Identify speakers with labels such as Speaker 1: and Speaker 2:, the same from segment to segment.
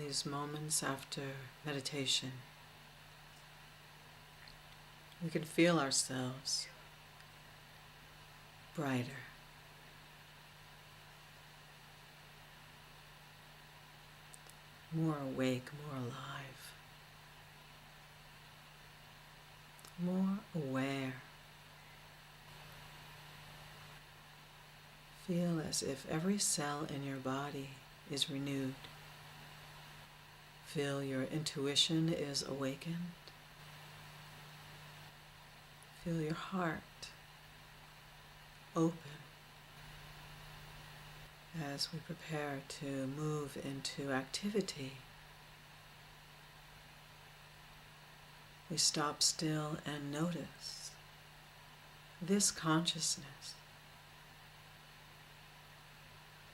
Speaker 1: these moments after meditation, we can feel ourselves brighter, more awake, more alive, more aware. Feel as if every cell in your body is renewed. Feel your intuition is awakened. Feel your heart open as we prepare to move into activity. We stop still and notice this consciousness,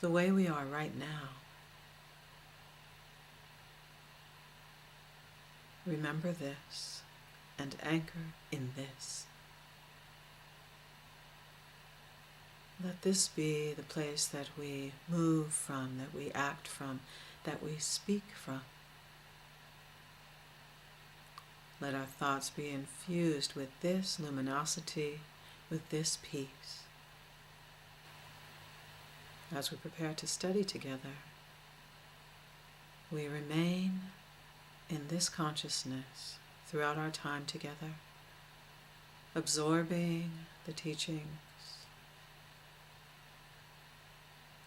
Speaker 1: the way we are right now. Remember this and anchor in this. Let this be the place that we move from, that we act from, that we speak from. Let our thoughts be infused with this luminosity, with this peace. As we prepare to study together, we remain in this consciousness throughout our time together, absorbing the teachings,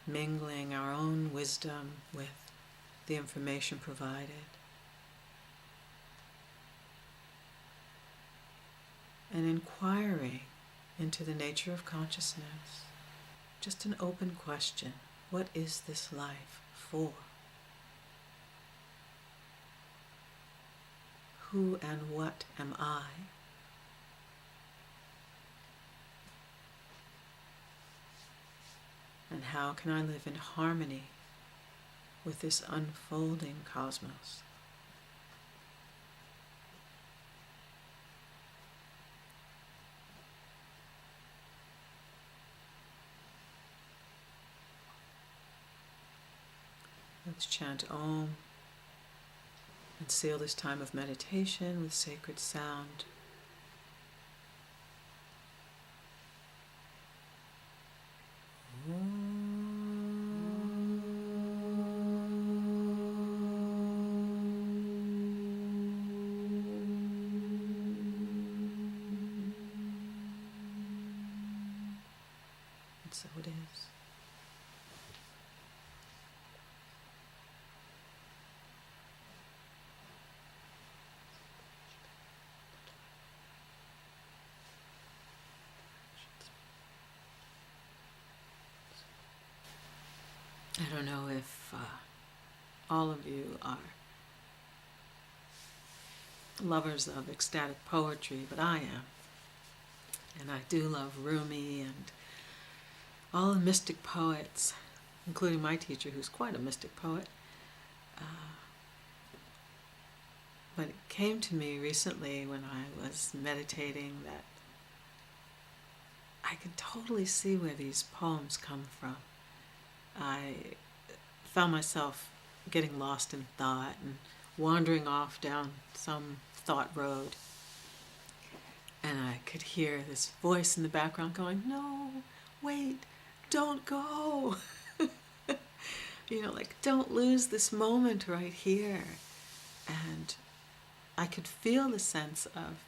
Speaker 1: mingling our own wisdom with the information provided, and inquiring into the nature of consciousness. Just an open question. What is this life for? Who and what am I? And how can I live in harmony with this unfolding cosmos? Let's chant Om and seal this time of meditation with sacred sound. And so it is. I don't know if all of you are lovers of ecstatic poetry, but I am. And I do love Rumi and all the mystic poets, including my teacher, who's quite a mystic poet. But it came to me recently when I was meditating that I could totally see where these poems come from. I found myself getting lost in thought and wandering off down some thought road. And I could hear this voice in the background going, "No, wait, don't go." Like, don't lose this moment right here. And I could feel the sense of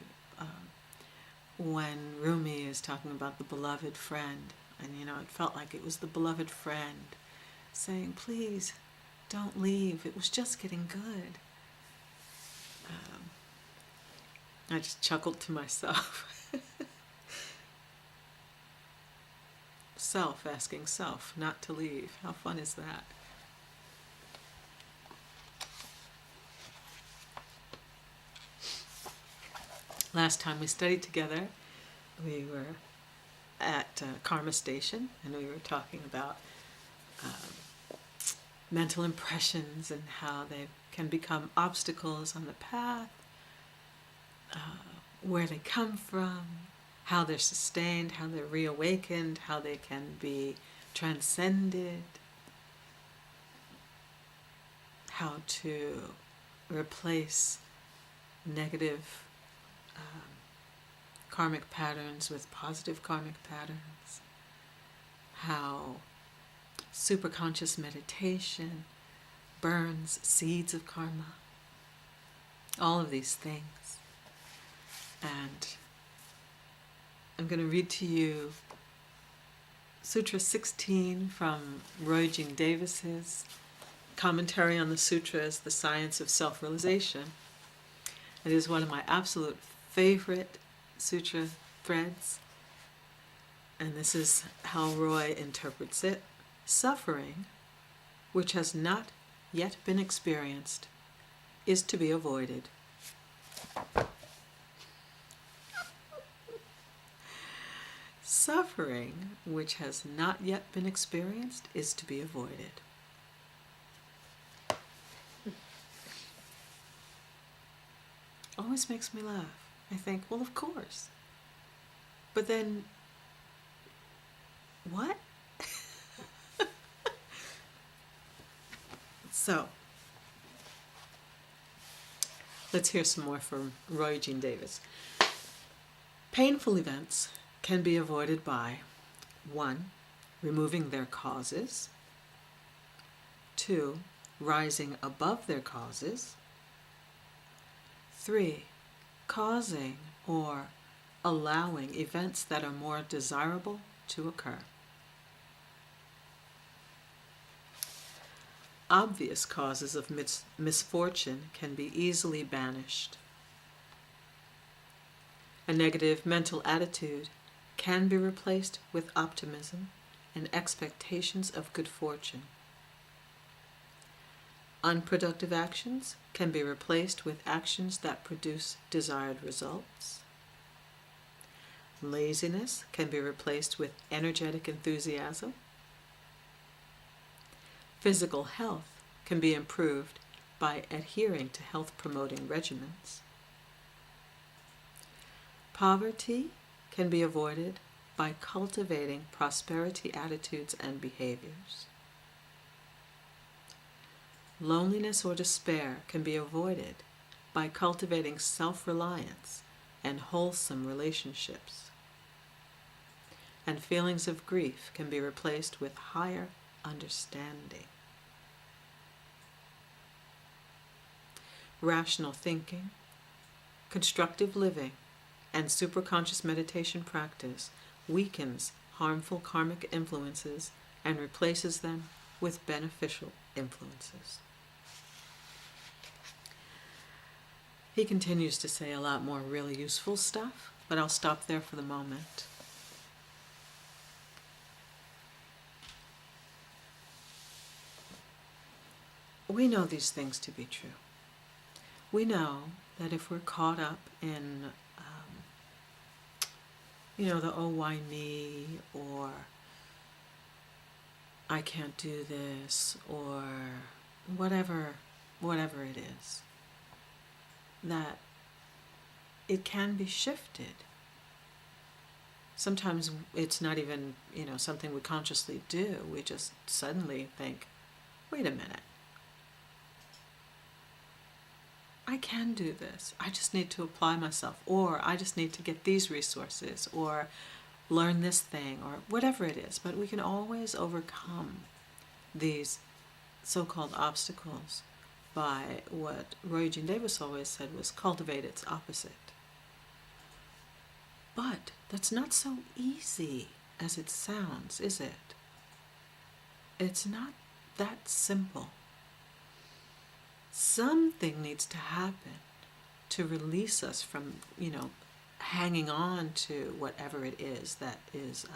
Speaker 1: when Rumi is talking about the beloved friend. And, it felt like it was the beloved friend saying, "Please, don't leave. It was just getting good." I just chuckled to myself. Self asking self not to leave. How fun is that? Last time we studied together, we were at Karma Station, and we were talking about mental impressions and how they can become obstacles on the path, where they come from, how they're sustained, how they're reawakened, how they can be transcended, how to replace negative karmic patterns with positive karmic patterns, how superconscious meditation burns seeds of karma, all of these things. And I'm going to read to you Sutra 16 from Roy Jean Davis's commentary on the Sutras, The Science of Self-Realization. It is one of my absolute favorite sutra threads, and this is how Roy interprets it. Suffering, which has not yet been experienced, is to be avoided. Suffering, which has not yet been experienced, is to be avoided. Always makes me laugh. I think, well, of course. But then, what? So, let's hear some more from Roy Jean Davis. Painful events can be avoided by 1. Removing their causes. 2. Rising above their causes. 3. Causing or allowing events that are more desirable to occur. Obvious causes of misfortune can be easily banished. A negative mental attitude can be replaced with optimism and expectations of good fortune. Unproductive actions can be replaced with actions that produce desired results. Laziness can be replaced with energetic enthusiasm. Physical health can be improved by adhering to health-promoting regimens. Poverty can be avoided by cultivating prosperity attitudes and behaviors. Loneliness or despair can be avoided by cultivating self-reliance and wholesome relationships. And feelings of grief can be replaced with higher understanding. Rational thinking, constructive living, and superconscious meditation practice weakens harmful karmic influences and replaces them with beneficial influences. He continues to say a lot more really useful stuff, but I'll stop there for the moment. We know these things to be true. We know that if we're caught up in, the oh, why me, or I can't do this, or whatever it is, that it can be shifted. Sometimes it's not even, something we consciously do. We just suddenly think, wait a minute. I can do this. I just need to apply myself, or I just need to get these resources, or learn this thing, or whatever it is. But we can always overcome these so-called obstacles by what Roy Jean Davis always said was cultivate its opposite. But that's not so easy as it sounds, is it? It's not that simple. Something needs to happen to release us from, hanging on to whatever it is that is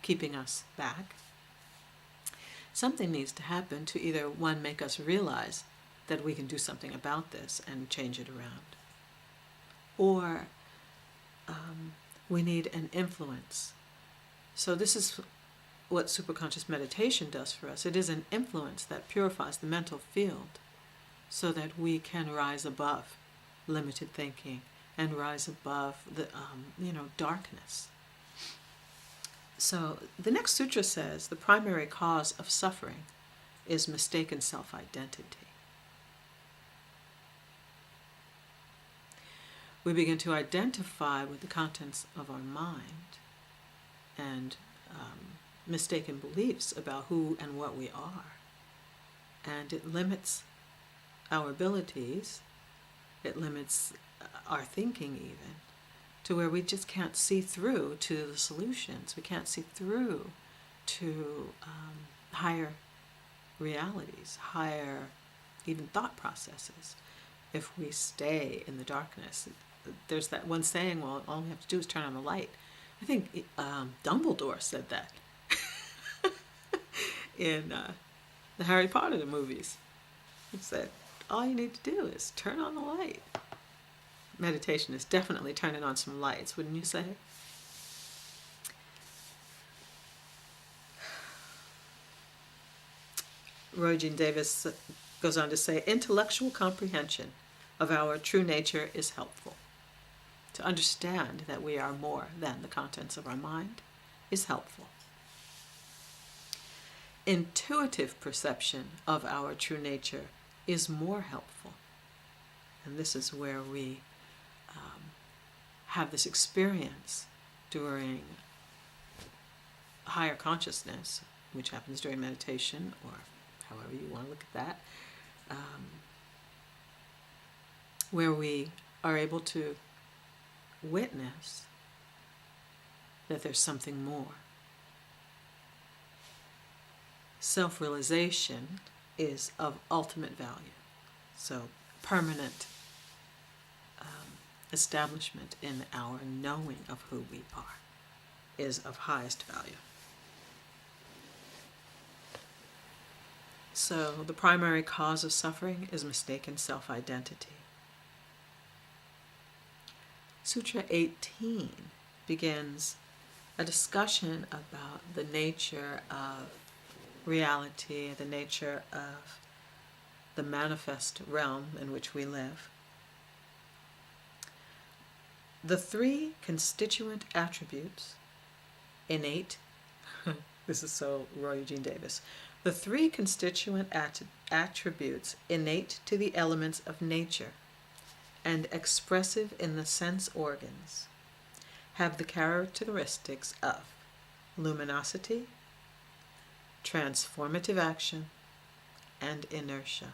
Speaker 1: keeping us back. Something needs to happen to either, one, make us realize that we can do something about this and change it around, or we need an influence. So this is what superconscious meditation does for us. It is an influence that purifies the mental field so that we can rise above limited thinking and rise above the, darkness. So the next sutra says the primary cause of suffering is mistaken self-identity. we begin to identify with the contents of our mind and mistaken beliefs about who and what we are. And it limits our abilities, it limits our thinking even, to where we just can't see through to the solutions. We can't see through to higher realities, higher even thought processes, if we stay in the darkness. There's that one saying, well, all we have to do is turn on the light. I think Dumbledore said that in the Harry Potter movies. He said, all you need to do is turn on the light. Meditation is definitely turning on some lights, wouldn't you say? Roy Jean Davis goes on to say, intellectual comprehension of our true nature is helpful. To understand that we are more than the contents of our mind is helpful. Intuitive perception of our true nature is more helpful. And this is where we have this experience during higher consciousness, which happens during meditation, or however you want to look at that, where we are able to witness that there's something more. Self-realization is of ultimate value. So permanent establishment in our knowing of who we are is of highest value. So the primary cause of suffering is mistaken self-identity. Sutra 18 begins a discussion about the nature of reality, the nature of the manifest realm in which we live. The three constituent attributes, innate, this is so Roy Eugene Davis, the three constituent attributes innate to the elements of nature and expressive in the sense organs have the characteristics of luminosity, transformative action, and inertia.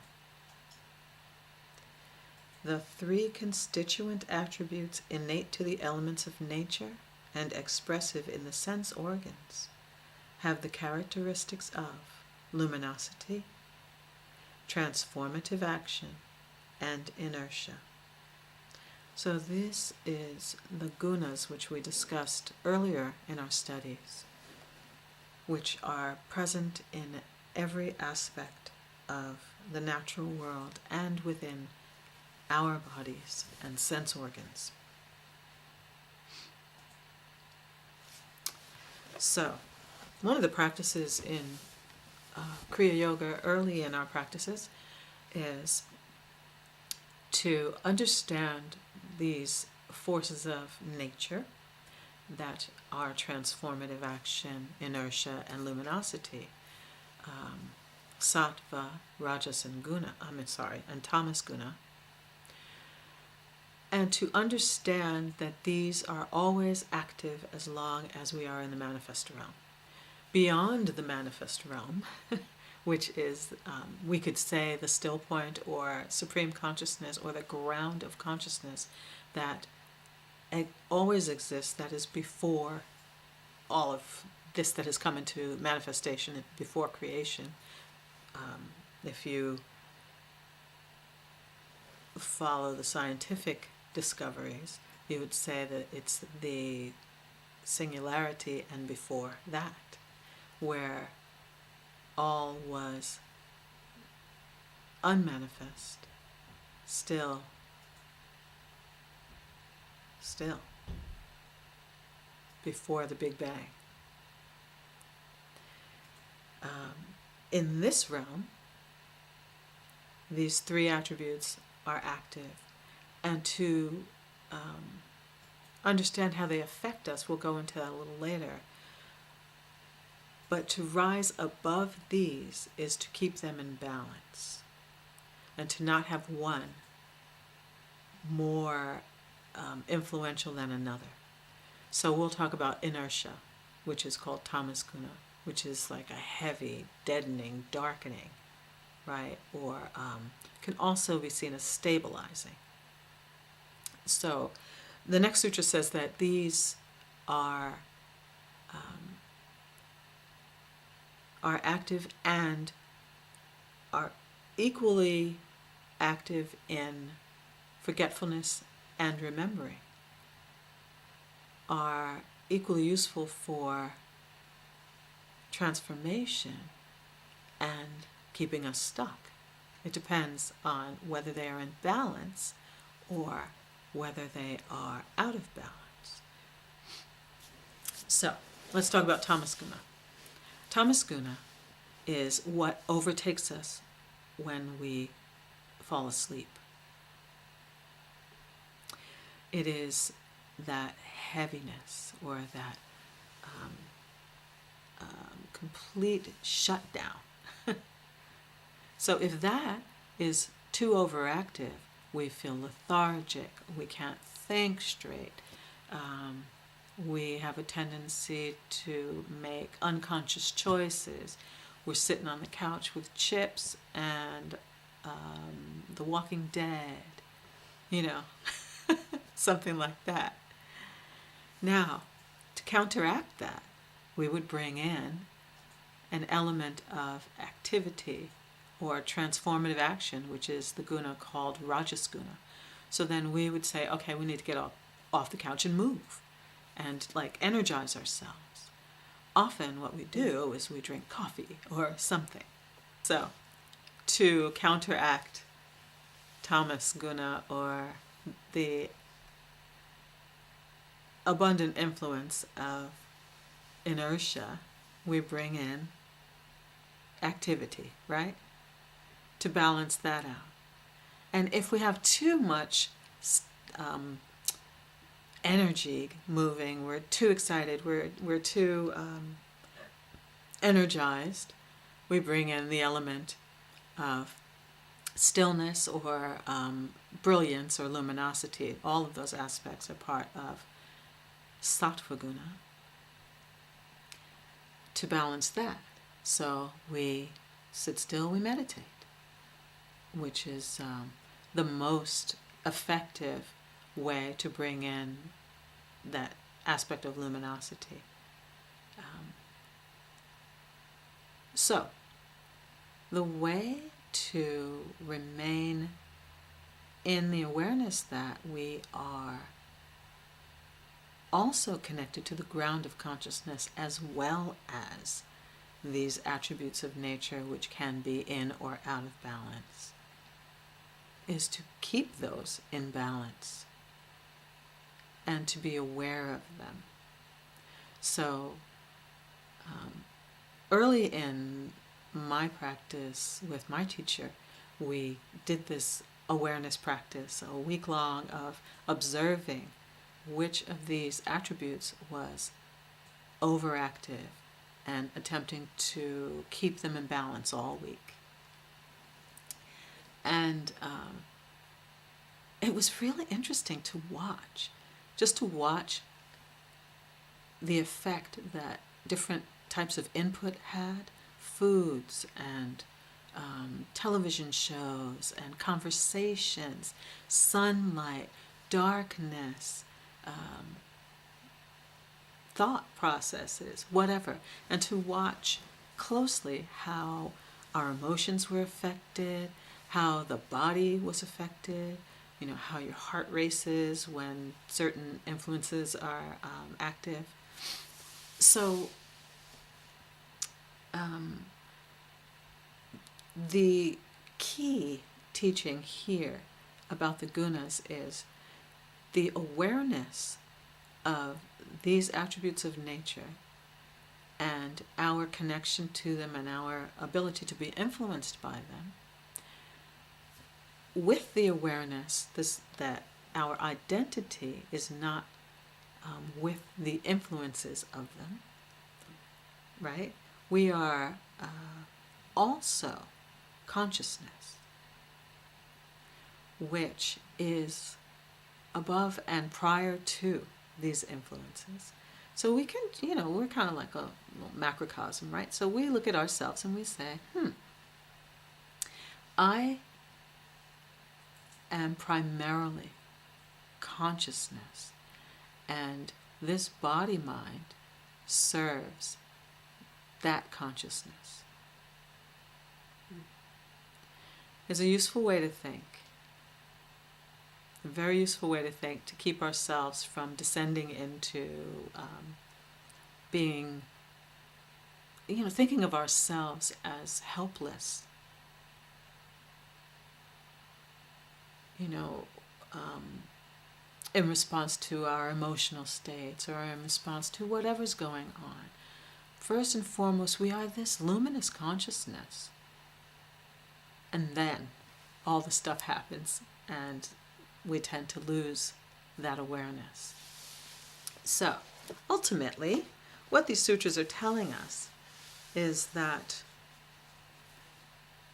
Speaker 1: The three constituent attributes innate to the elements of nature and expressive in the sense organs have the characteristics of luminosity, transformative action, and inertia. So this is the gunas which we discussed earlier in our studies, which are present in every aspect of the natural world and within our bodies and sense organs. So, one of the practices in Kriya Yoga early in our practices is to understand these forces of nature that are transformative action, inertia, and luminosity. Sattva, Rajas, and and Tamas guna. And to understand that these are always active as long as we are in the manifest realm. Beyond the manifest realm, which is, we could say, the still point or supreme consciousness or the ground of consciousness that always exists, that is before all of this that has come into manifestation, before creation. If you follow the scientific discoveries, you would say that it's the singularity and before that, where all was unmanifest, still, before the Big Bang. In this realm, these three attributes are active, and to understand how they affect us, we'll go into that a little later. But to rise above these is to keep them in balance, and to not have one more influential than another. So we'll talk about inertia, which is called tamas guna, which is like a heavy, deadening, darkening, right? Or can also be seen as stabilizing. So the next sutra says that these are active and are equally active in forgetfulness and remembering, are equally useful for transformation and keeping us stuck. It depends on whether they are in balance or whether they are out of balance. So let's talk about tamas guna. Tamas guna is what overtakes us when we fall asleep. It is that heaviness or that complete shutdown. So if that is too overactive, we feel lethargic, we can't think straight, we have a tendency to make unconscious choices. We're sitting on the couch with chips and The Walking Dead, something like that. Now, to counteract that, we would bring in an element of activity or transformative action, which is the guna called rajas guna. So then we would say, okay, we need to get off the couch and move and energize ourselves. Often what we do is we drink coffee or something. So to counteract tamas guna or the abundant influence of inertia, we bring in activity, right? To balance that out. And if we have too much energy moving, we're too excited, we're too energized, we bring in the element of stillness or brilliance or luminosity. All of those aspects are part of sattva guna to balance that. So we sit still, we meditate, which is the most effective way to bring in that aspect of luminosity. So the way to remain in the awareness that we are also connected to the ground of consciousness as well as these attributes of nature which can be in or out of balance is to keep those in balance and to be aware of them. So early in my practice with my teacher, we did this awareness practice, a week long of observing which of these attributes was overactive and attempting to keep them in balance all week. And it was really interesting to watch, just to watch the effect that different types of input had, foods and television shows and conversations, sunlight, darkness, thought processes, whatever, and to watch closely how our emotions were affected, how the body was affected, how your heart races when certain influences are active. So the key teaching here about the gunas is the awareness of these attributes of nature and our connection to them and our ability to be influenced by them, with the awareness that our identity is not with the influences of them, right? We are also consciousness, which is above and prior to these influences. So we can, we're kind of like a little macrocosm, right? So we look at ourselves and we say, I am primarily consciousness, and this body-mind serves that consciousness. It's a useful way to think. A very useful way to think, to keep ourselves from descending into being, thinking of ourselves as helpless. In response to our emotional states or in response to whatever's going on. First and foremost, we are this luminous consciousness. And then all the stuff happens and we tend to lose that awareness. So, ultimately, what these sutras are telling us is that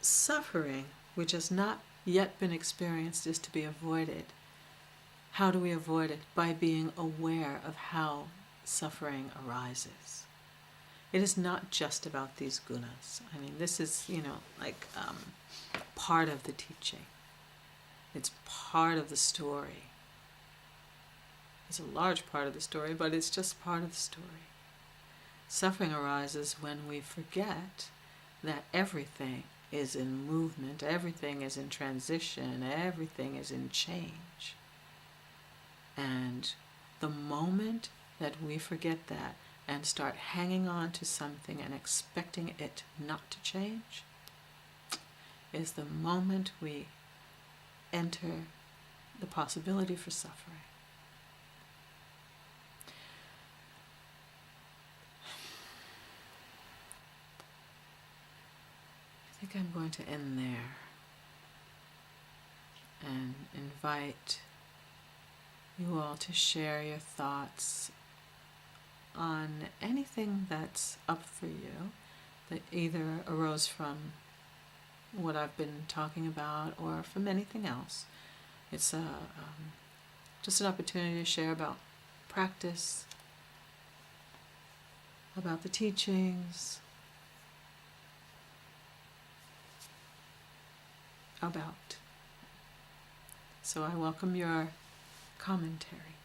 Speaker 1: suffering, which has not yet been experienced, is to be avoided. How do we avoid it? By being aware of how suffering arises. It is not just about these gunas. I mean, this is, part of the teaching. It's part of the story. It's a large part of the story, but it's just part of the story. Suffering arises when we forget that everything is in movement, everything is in transition, everything is in change. And the moment that we forget that and start hanging on to something and expecting it not to change is the moment we enter the possibility for suffering. I think I'm going to end there and invite you all to share your thoughts on anything that's up for you that either arose from what I've been talking about or from anything else. It's just an opportunity to share about practice, about the teachings, about. So I welcome your commentary.